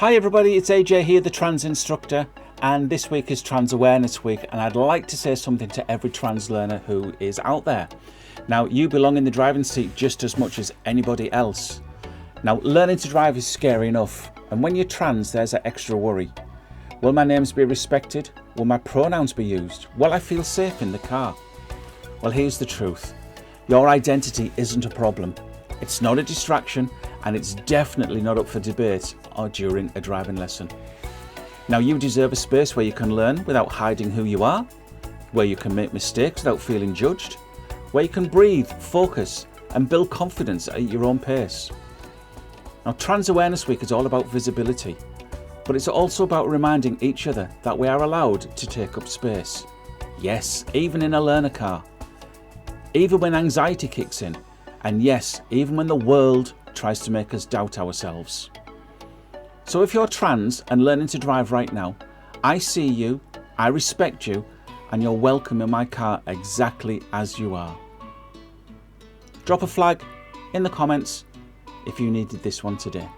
Hi everybody, it's AJ here, the trans instructor, and this week is Trans Awareness Week, and I'd like to say something to every trans learner who is out there. Now, you belong in the driving seat just as much as anybody else. Now, learning to drive is scary enough, and when you're trans, there's that extra worry. Will my names be respected? Will my pronouns be used? Will I feel safe in the car? Well, here's the truth. Your identity isn't a problem. It's not a distraction, and it's definitely not up for debate or during a driving lesson. Now, you deserve a space where you can learn without hiding who you are, where you can make mistakes without feeling judged, where you can breathe, focus, and build confidence at your own pace. Now, Trans Awareness Week is all about visibility, but it's also about reminding each other that we are allowed to take up space. Yes, even in a learner car. Even when anxiety kicks in, and yes, even when the world tries to make us doubt ourselves. So if you're trans and learning to drive right now, I see you, I respect you, and you're welcome in my car exactly as you are. Drop a flag in the comments if you needed this one today.